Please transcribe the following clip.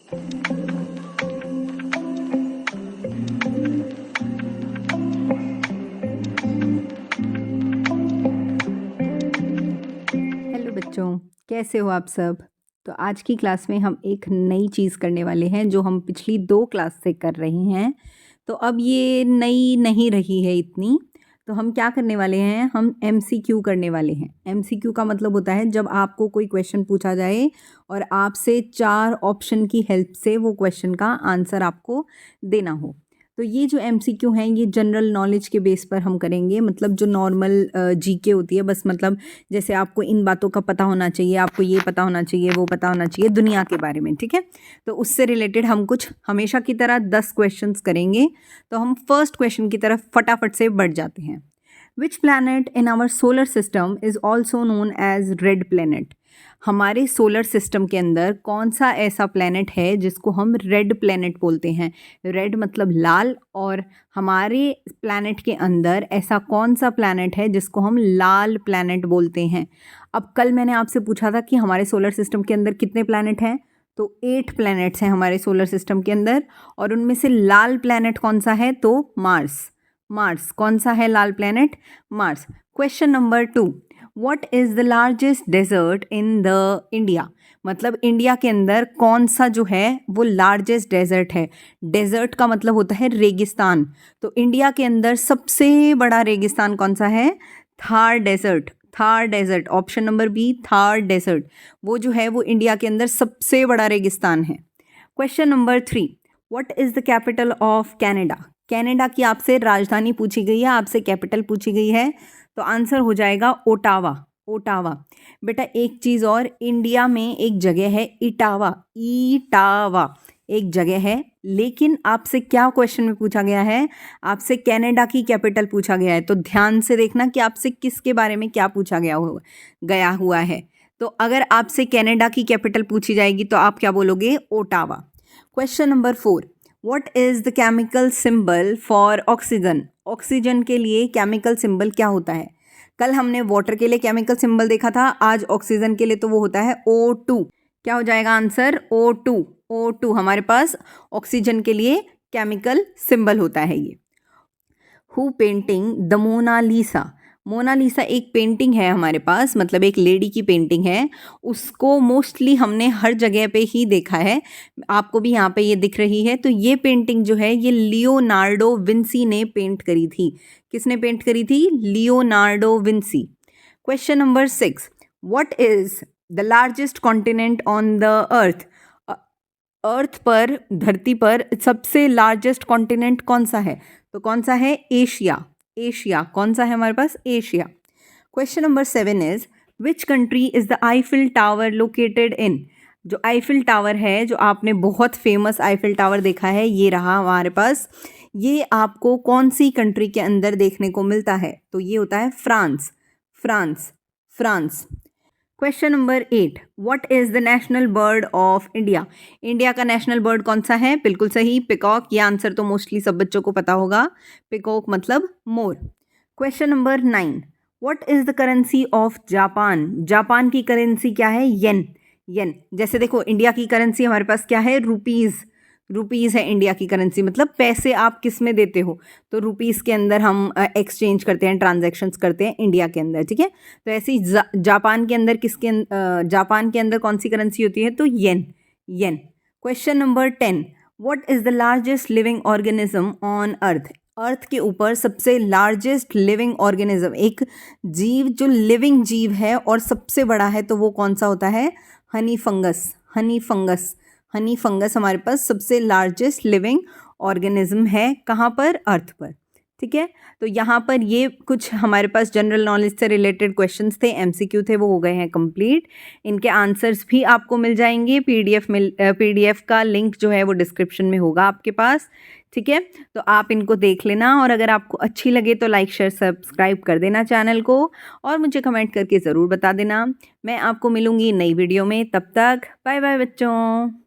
Hello बच्चों, कैसे हो आप सब। तो आज की क्लास में हम एक नई चीज़ करने वाले हैं जो हम पिछली 2 क्लास से कर रहे हैं। तो अब ये नई नहीं रही है इतनी। तो हम क्या करने वाले हैं, हम एमसीक्यू करने वाले हैं। एमसीक्यू का मतलब होता है जब आपको कोई क्वेश्चन पूछा जाए और आपसे 4 ऑप्शन की हेल्प से वो क्वेश्चन का आंसर आपको देना हो। तो ये जो एमसीक्यू हैं ये जनरल नॉलेज के बेस पर हम करेंगे, मतलब जो नॉर्मल जीके होती है, बस मतलब जैसे आपको इन बातों का पता होना चाहिए, आपको ये पता होना चाहिए, वो पता होना चाहिए दुनिया के बारे में, ठीक है। तो उससे रिलेटेड हम कुछ हमेशा की तरह 10 क्वेश्चंस करेंगे। तो हम फर्स्ट क्वेश्चन की तरफ फटाफट से बढ़ जाते हैं। Which planet in our solar system is also known as red planet. हमारे सोलर सिस्टम के अंदर कौन सा ऐसा प्लैनेट है जिसको हम रेड प्लैनेट बोलते हैं। रेड मतलब लाल, और हमारे प्लैनेट के अंदर ऐसा कौन सा प्लैनेट है जिसको हम लाल प्लैनेट बोलते हैं। अब कल मैंने आपसे पूछा था कि हमारे सोलर सिस्टम के अंदर कितने प्लैनेट हैं, तो 8 प्लैनेट्स हैं हमारे सोलर सिस्टम के अंदर, और उनमें से लाल प्लैनेट कौन सा है, तो मार्स। मार्स कौन सा है लाल planet, Mars. Question number 2, what is the largest desert in the India. मतलब इंडिया के अंदर कौन सा जो है वो लार्जेस्ट डेजर्ट है। डेजर्ट का मतलब होता है रेगिस्तान। तो इंडिया के अंदर सबसे बड़ा रेगिस्तान कौन सा है, Thar desert. Thar desert, option number B, Thar desert, वो जो है वो इंडिया के अंदर सबसे बड़ा रेगिस्तान है। Question number 3, what is the capital of Canada. Canada की आपसे राजधानी पूछी गई है, आपसे कैपिटल पूछी गई है, तो आंसर हो जाएगा ओटावा। ओटावा। बेटा एक चीज़ और, इंडिया में एक जगह है इटावा। इटावा एक जगह है, लेकिन आपसे क्या क्वेश्चन में पूछा गया है, आपसे कनाडा की कैपिटल पूछा गया है। तो ध्यान से देखना कि आपसे किसके बारे में क्या पूछा गया हुआ है। तो अगर आपसे कनाडा की कैपिटल पूछी जाएगी तो आप क्या बोलोगे, Ottawa. Question number 4, what is the chemical symbol for oxygen. Oxygen के लिए केमिकल सिंबल क्या होता है। कल हमने वाटर के लिए केमिकल सिंबल देखा था, आज ऑक्सीजन के लिए तो वो होता है O2। क्या हो जाएगा आंसर, O2। O2 हमारे पास ऑक्सीजन के लिए केमिकल सिंबल होता है ये। Who painting the Mona Lisa. Mona Lisa एक पेंटिंग है हमारे पास, मतलब एक लेडी की पेंटिंग है। उसको मोस्टली हमने हर जगह पे ही देखा है, आपको भी यहाँ पे ये दिख रही है। तो ये पेंटिंग जो है ये लियोनार्डो विंसी ने पेंट करी थी। किसने पेंट करी थी, Leonardo Vinci. Question number 6, what is the largest continent on the earth. Earth पर, धरती पर सबसे लार्जेस्ट कॉन्टिनेंट कौन सा है, तो कौन सा है, एशिया। एशिया कौन सा है हमारे पास, Asia. Question number 7 is which country is the Eiffel tower located in. जो आईफिल टावर है, जो आपने बहुत फेमस आईफिल टावर देखा है, ये रहा हमारे पास। ये आपको कौन सी कंट्री के अंदर देखने को मिलता है, तो ये होता है France. France, France. Question number 8, what is the national bird of India. India का नेशनल बर्ड कौन सा है, बिल्कुल सही, पिकॉक। ये आंसर तो मोस्टली सब बच्चों को पता होगा, पिकॉक मतलब मोर। Question number 9, what is the currency of Japan. Japan की करेंसी क्या है, येन। येन। जैसे देखो इंडिया की करेंसी हमारे पास क्या है, रुपीज़। रुपीज़ है इंडिया की करेंसी, मतलब पैसे आप किस में देते हो, तो रुपीज़ के अंदर हम एक्सचेंज करते हैं, ट्रांजैक्शंस करते हैं इंडिया के अंदर, ठीक है। तो ऐसे ही जापान के अंदर जापान के अंदर कौन सी करेंसी होती है, तो yen. Yen. Question number 10, what is the largest living organism on earth. Earth के ऊपर सबसे लार्जेस्ट लिविंग ऑर्गेनिज्म, एक जीव जो लिविंग जीव है और सबसे बड़ा है, तो वो कौन सा होता है, Honey fungus. Honey fungus. Honey fungus हमारे पास सबसे लार्जेस्ट लिविंग ऑर्गेनिज्म है, कहाँ पर, अर्थ पर, ठीक है। तो यहाँ पर ये कुछ हमारे पास जनरल नॉलेज से रिलेटेड क्वेश्चंस थे, एमसीक्यू थे, वो हो गए हैं कंप्लीट। इनके आंसर्स भी आपको मिल जाएंगे, पीडीएफ का लिंक जो है वो डिस्क्रिप्शन में होगा आपके पास, ठीक है। तो आप इनको देख लेना, और अगर आपको अच्छी लगे तो लाइक शेयर सब्सक्राइब कर देना चैनल को, और मुझे कमेंट करके ज़रूर बता देना। मैं आपको मिलूँगी नई वीडियो में, तब तक बाय बाय बच्चों।